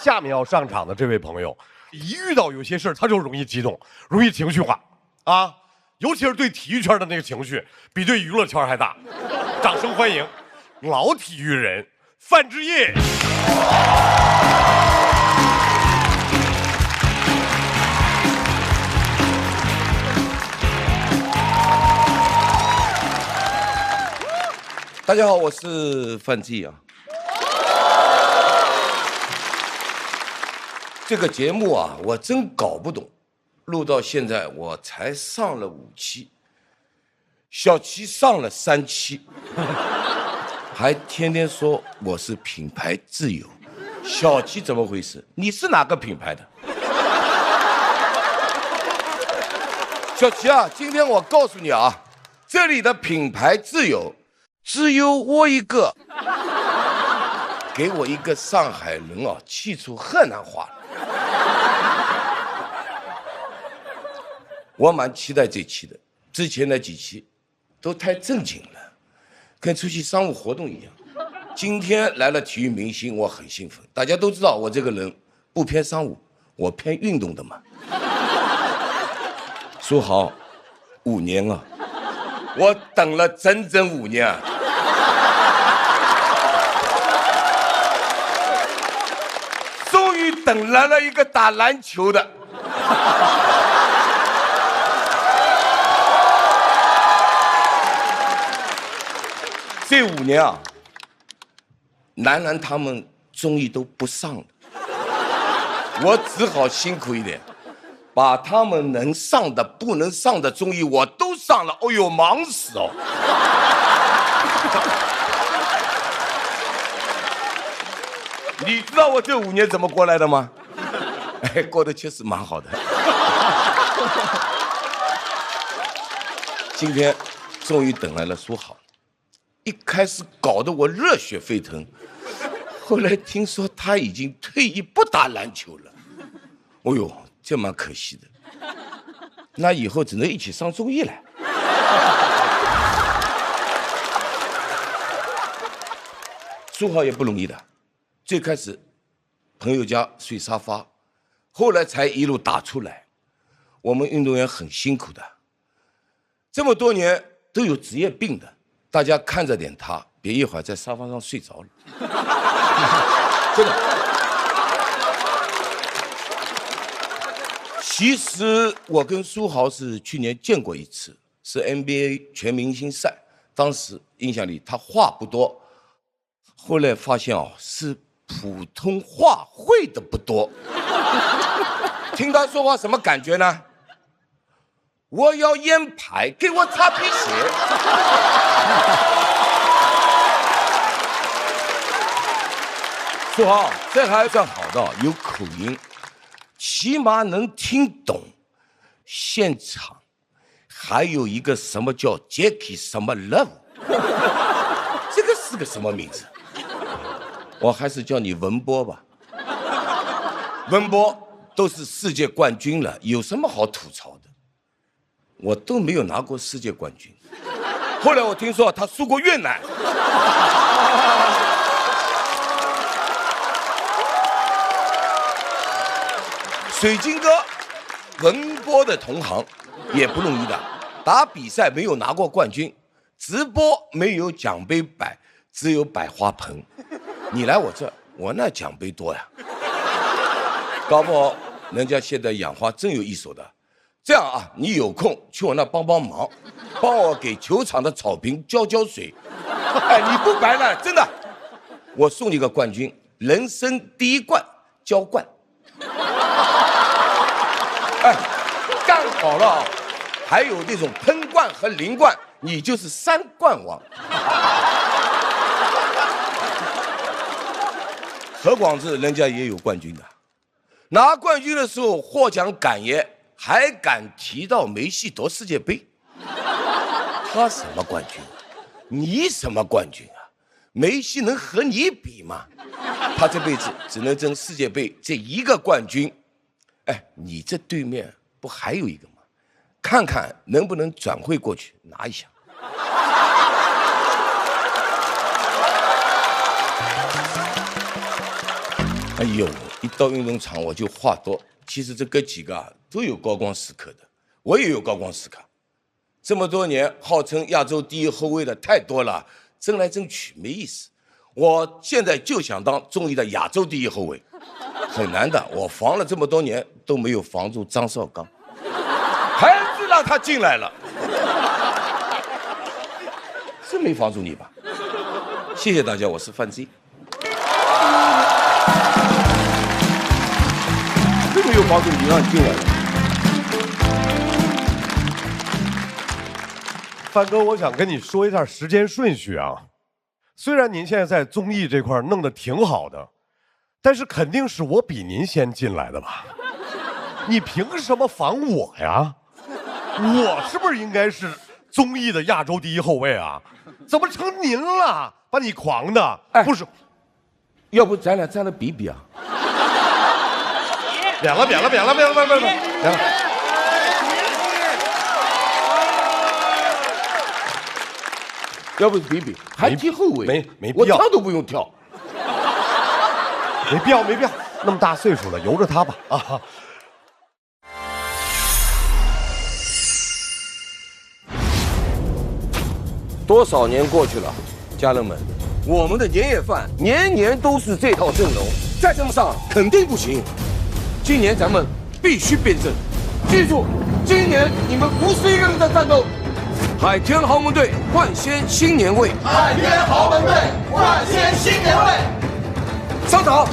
下面要上场的这位朋友，一遇到有些事儿他就容易激动，容易情绪化啊，尤其是对体育圈的那个情绪，比对娱乐圈还大。掌声欢迎老体育人范志毅。大家好，我是范志毅啊。这个节目啊，我真搞不懂，录到现在我才上了5期，小齐上了3期，还天天说我是品牌自由。小齐怎么回事？你是哪个品牌的？小齐啊，今天我告诉你啊，这里的品牌自由只有我一个。给我一个上海人啊，气出河南话了。我蛮期待这期的，之前那几期都太正经了，跟出席商务活动一样。今天来了体育明星，我很兴奋。大家都知道我这个人不偏商务，我偏运动的嘛。苏豪，5年啊，我等了整整5年啊。终于等来了一个打篮球的。这5年啊，男篮他们综艺都不上了，我只好辛苦一点，把他们能上的、不能上的综艺我都上了。哦呦，忙死哦！你知道我这5年怎么过来的吗？哎，过得确实蛮好的。今天终于等来了苏豪，一开始搞得我热血沸腾，后来听说他已经退役不打篮球了。哦呦，这蛮可惜的。那以后只能一起上综艺了。苏豪也不容易的。最开始朋友家睡沙发，后来才一路打出来。我们运动员很辛苦的，这么多年都有职业病的，大家看着点他，别一会儿在沙发上睡着了。真的。其实我跟苏豪是去年见过一次，是 NBA 全明星赛，当时印象里他话不多，后来发现哦是普通话会的不多。听他说话什么感觉呢？我要烟牌，给我擦皮鞋。苏豪，这还算好的，有口音，起码能听懂。现场还有一个什么叫 Jackie 什么 Love， 这个是个什么名字？我还是叫你文波吧。文波都是世界冠军了，有什么好吐槽的？我都没有拿过世界冠军。后来我听说他输过越南。水晶哥，文波的同行也不容易的，打比赛没有拿过冠军，直播没有奖杯摆，只有摆花盆。你来我这，我那奖杯多呀。搞不好人家现在养花真有一手的。这样啊，你有空去我那帮帮忙，帮我给球场的草坪浇浇水。哎，你不白了，真的，我送你个冠军，人生第1冠，浇灌。哎，干好了啊，还有那种喷冠和淋冠，你就是3冠王。何广智人家也有冠军的，拿冠军的时候获奖感言还敢提到梅西夺世界杯。他什么冠军？你什么冠军啊？梅西能和你比吗？他这辈子只能争世界杯这1个冠军。哎，你这对面不还有一个吗？看看能不能转会过去拿一下。哎呦，一到运动场我就话多。其实这哥几个都有高光时刻的，我也有高光时刻。这么多年号称亚洲第一后卫的太多了，争来争去没意思。我现在就想当中医的亚洲第一后卫，很难的。我防了这么多年都没有防住张绍刚，还是让他进来了，是没防住你吧？谢谢大家，我是范 Z。真没有防住你，让你进来了。范哥，我想跟你说一下时间顺序啊。虽然您现在在综艺这块弄得挺好的，但是肯定是我比您先进来的吧？你凭什么防我呀？我是不是应该是综艺的亚洲第一后卫啊？怎么成您了？把你狂的！哎，不是，要不咱俩站着比比啊？免了！要不比比，还踢后卫？没必要，我跳都不用跳。没必要，那么大岁数了，由着他吧啊！多少年过去了，家人们，我们的年夜饭年年都是这套阵容，再这么上肯定不行。今年咱们必须变阵，记住，今年你们不是一个人在战斗。海天豪门队焕鲜新年味，海天豪门队焕鲜新年味。上场。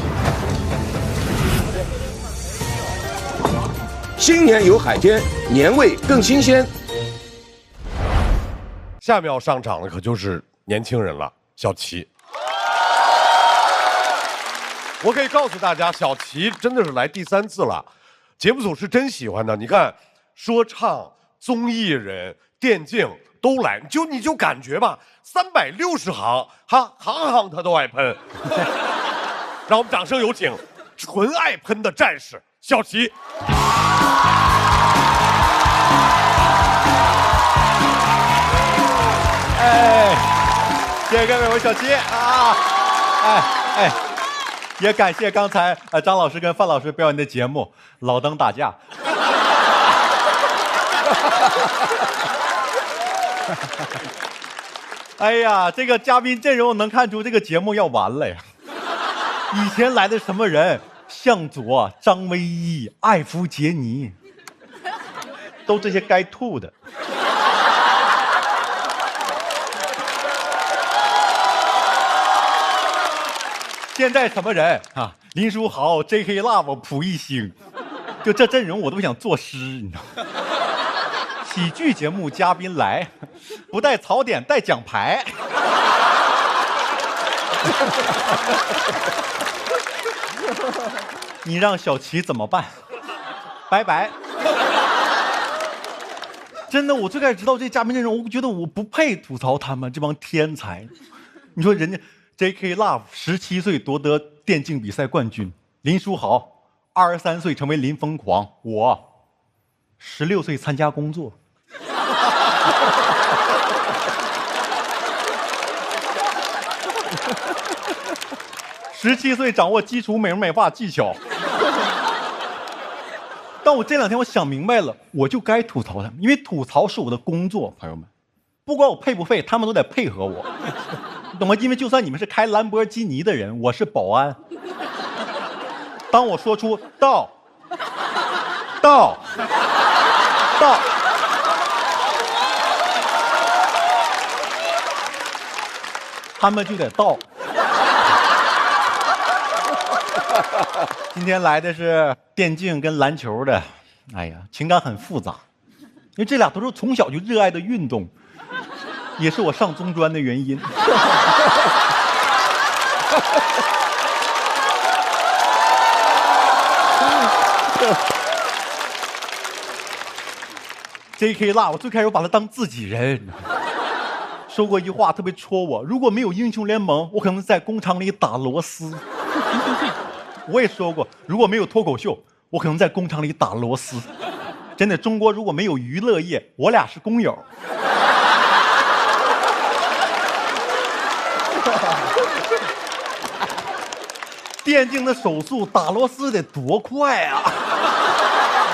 新年有海天，年味更新鲜。下面要上场的可就是年轻人了，小齐。我可以告诉大家，小齐真的是来第3次了，节目组是真喜欢的。你看，说唱、综艺人、电竞都来，你就感觉吧，360行，行他都爱喷。让我们掌声有请纯爱喷的战士小齐。哎，谢谢各位，我小齐啊，也感谢刚才张老师跟范老师表演的节目，老登打架。哎呀，这个嘉宾阵容能看出这个节目要完了呀！以前来的什么人，向佐、张唯一、艾弗杰尼，都这些该吐的。现在什么人啊？林书豪、J.K. Love、蒲熠星，就这阵容我都想作诗，你知道吗？喜剧节目嘉宾来，不带槽点带奖牌。你让小齐怎么办？拜拜。真的，我最开始知道这嘉宾阵容，我觉得我不配吐槽他们这帮天才。你说人家 J.K. Love 17岁夺得电竞比赛冠军，林书豪23岁成为林疯狂，我16岁参加工作。17岁掌握基础美容美发技巧。但我这2天我想明白了，我就该吐槽他们，因为吐槽是我的工作，朋友们，不管我配不配，他们都得配合我，懂吗？因为就算你们是开兰博基尼的人，我是保安。当我说出到，他们就得到。今天来的是电竞跟篮球的，哎呀，情感很复杂，因为这俩都是从小就热爱的运动，也是我上中专的原因。J.K. Love 我最开始把他当自己人，说过一句话特别戳我：如果没有英雄联盟，我可能在工厂里打螺丝。我也说过，如果没有脱口秀，我可能在工厂里打螺丝。真的，中国如果没有娱乐业，我俩是工友。电竞的手速打螺丝得多快啊！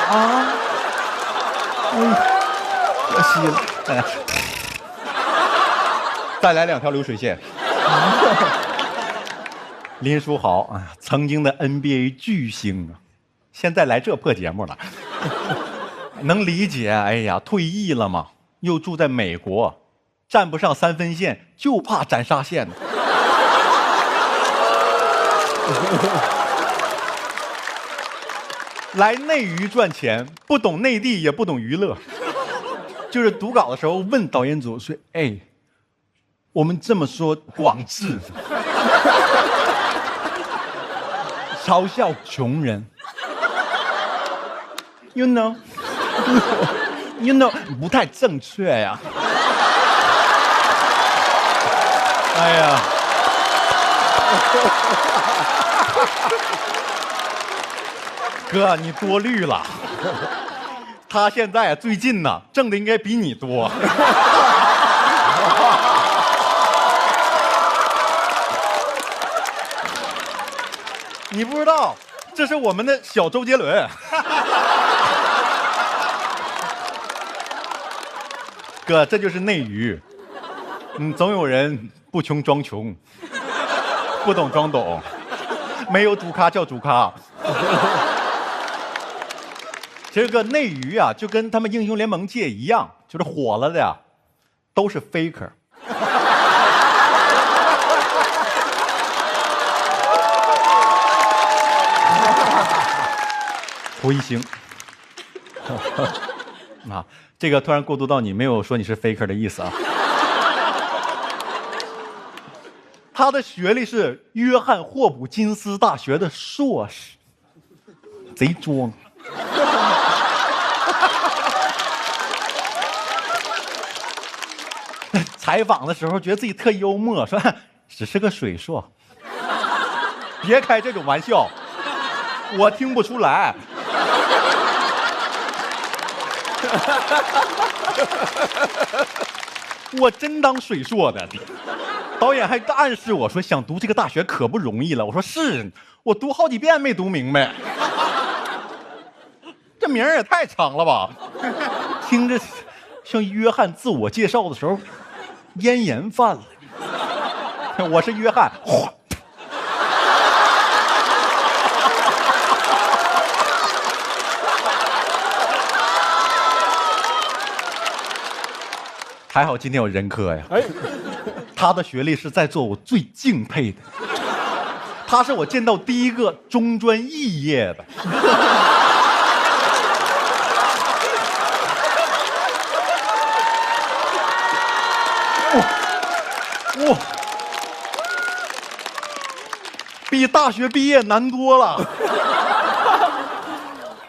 啊！可惜了，再来2条流水线。林书豪啊，曾经的 NBA 巨星啊，现在来这破节目了，能理解。哎呀，退役了嘛，又住在美国，站不上3分线，就怕斩杀线呢。来内娱赚钱，不懂内地，也不懂娱乐。就是读稿的时候问导演组说：“哎，我们这么说广智，嘲笑穷人 ，you know， you know， 不太正确呀。”哎呀。哥，你多虑了。他现在最近呢，挣的应该比你多。你不知道，这是我们的小周杰伦。哥，这就是内娱。总有人不穷装穷，不懂装懂，没有主咖叫主咖。这个内娱啊，就跟他们英雄联盟界一样，就是火了的呀，都是 faker。胡一星，啊，这个突然过渡到你，没有说你是 faker 的意思啊。他的学历是约翰霍普金斯大学的硕士，贼装。采访的时候觉得自己特幽默，说只是个水硕，别开这种玩笑，我听不出来。我真当水硕的。导演还暗示我说想读这个大学可不容易了，我说是，我读好几遍没读明白。这名儿也太长了吧，听着像约翰自我介绍的时候咽炎犯了。我是约翰，还好今天有人科呀。哎，他的学历是在座我最敬佩的，他是我见到第一个中专肄业的。哇，比大学毕业难多了，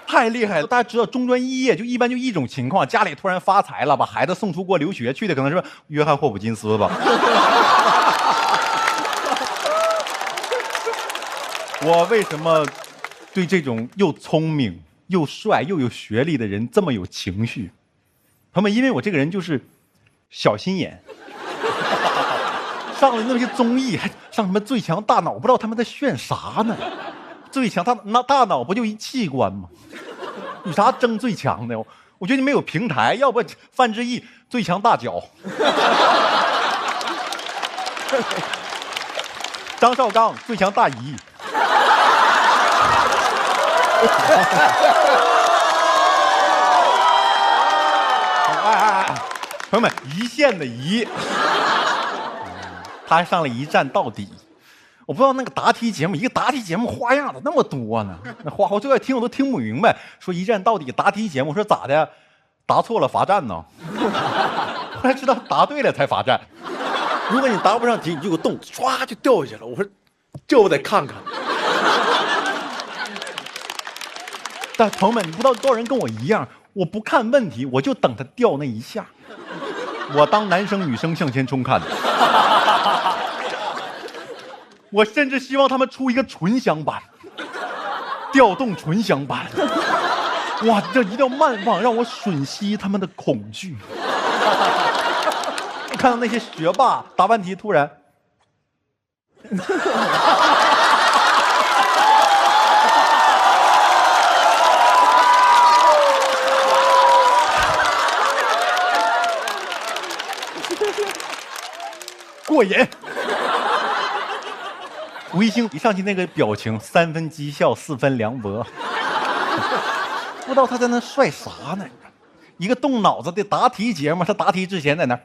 太厉害了！大家知道中专肄业就一般就一种情况，家里突然发财了，把孩子送出国留学去的，可能是约翰霍普金斯吧。我为什么对这种又聪明又帅又有学历的人这么有情绪？朋友们，因为我这个人就是小心眼。上了那些综艺，还上什么最强大脑，不知道他们在炫啥呢？最强大脑不就一器官吗？有啥争最强的？我觉得你没有平台，要不范志毅最强大脚，张绍刚最强大姨。朋友们，一线的一。他还上了一站到底，我不知道那个答题节目，一个答题节目花样怎么那么多呢？那花我最爱听我都听不明白。说一站到底答题节目，说咋的？答错了罚站呢？后来知道答对了才罚站。如果你答不上题，你就有洞，唰就掉下去了。我说，这我得看看。但朋友们，你不知道多少人跟我一样，我不看问题，我就等他掉那一下。我当男生女生向前冲看的。我甚至希望他们出一个纯享版，调动纯享版。哇，这一定要慢放，让我吮吸他们的恐惧。看到那些学霸答完题突然，过瘾。吴一星一上去那个表情，3分讥笑，4分凉薄，不知道他在那帅啥呢？一个动脑子的答题节目，他答题之前在那儿。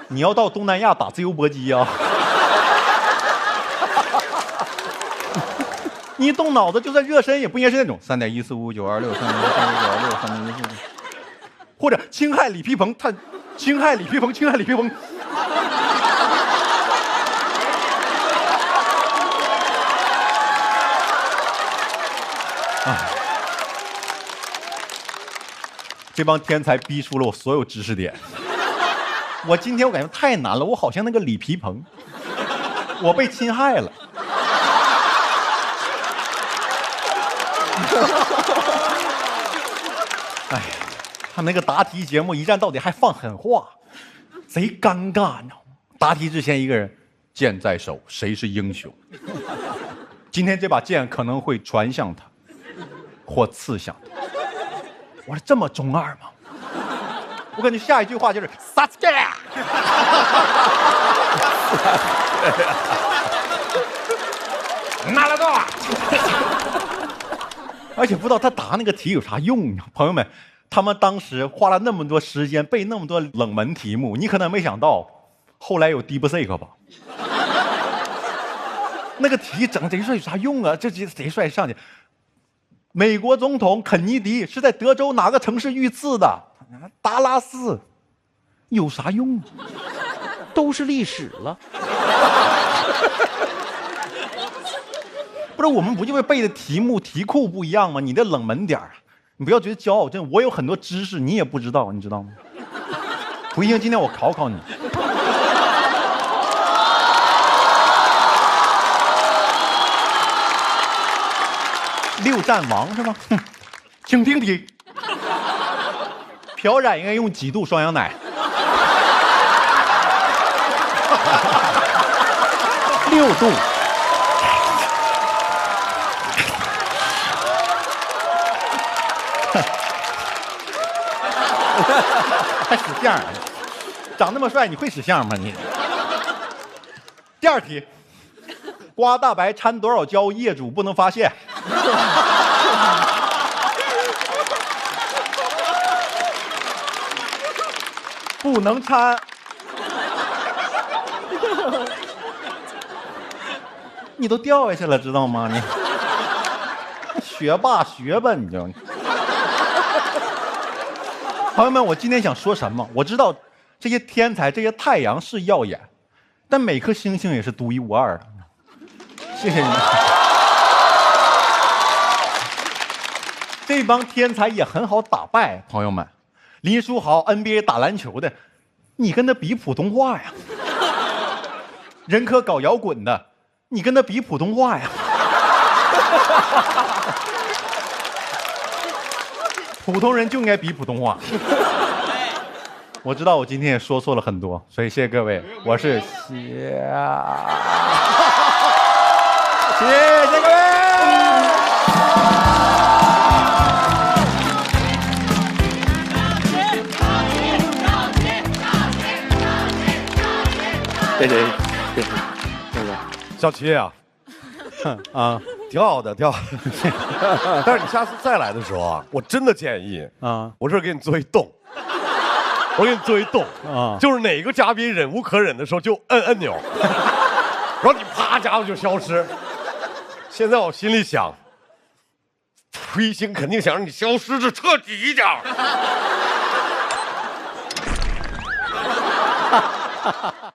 你要到东南亚打自由搏击啊？你动脑子就算热身，也不应该是那种3.1459263.1963143.145，或者侵害李皮鹏，他侵害李皮鹏。这帮天才逼出了我所有知识点。我今天我感觉太难了，我好像那个李皮鹏，我被侵害了。哎，他那个答题节目一站到底还放狠话，贼尴尬，你知道吗？答题之前一个人，剑在手，谁是英雄？今天这把剑可能会传向他，或刺向他。我说这么中二吗？我感觉下一句话就是撒切。拿了多。而且不知道他答那个题有啥用呢？朋友们，他们当时花了那么多时间背那么多冷门题目，你可能没想到，后来有 DeepSeek 吧？那个题整贼帅有啥用啊？这贼帅上去。美国总统肯尼迪是在德州哪个城市遇刺的？达拉斯，有啥用啊？都是历史了。不是我们不就会背的题目题库不一样吗？你的冷门点儿，你不要觉得骄傲，真的我有很多知识你也不知道，你知道吗？不行，今天我考考你。6战王是吗？请听题。漂染应该用几度双氧奶？6度。还使相，长那么帅，你会使相吗你？第二题，刮大白掺多少胶，业主不能发现？不能掺。你都掉下去了，知道吗？你学霸学吧，你就。朋友们，我今天想说什么？我知道这些天才、这些太阳是耀眼，但每颗星星也是独一无二的。谢谢你们。这帮天才也很好打败，朋友们。林书豪 NBA 打篮球的，你跟他比普通话呀？任科搞摇滚的，你跟他比普通话呀？普通人就应该比普通话。我知道我今天也说错了很多，所以谢谢各位，我是谢谢各位。对，小齐啊，啊挺好的，挺好的。但是你下次再来的时候啊，我真的建议啊，我这儿给你做一洞，我给你做一洞啊，就是哪个嘉宾忍无可忍的时候就摁按钮，然后你啪家伙就消失。现在我心里想，推星肯定想让你消失的彻底一点。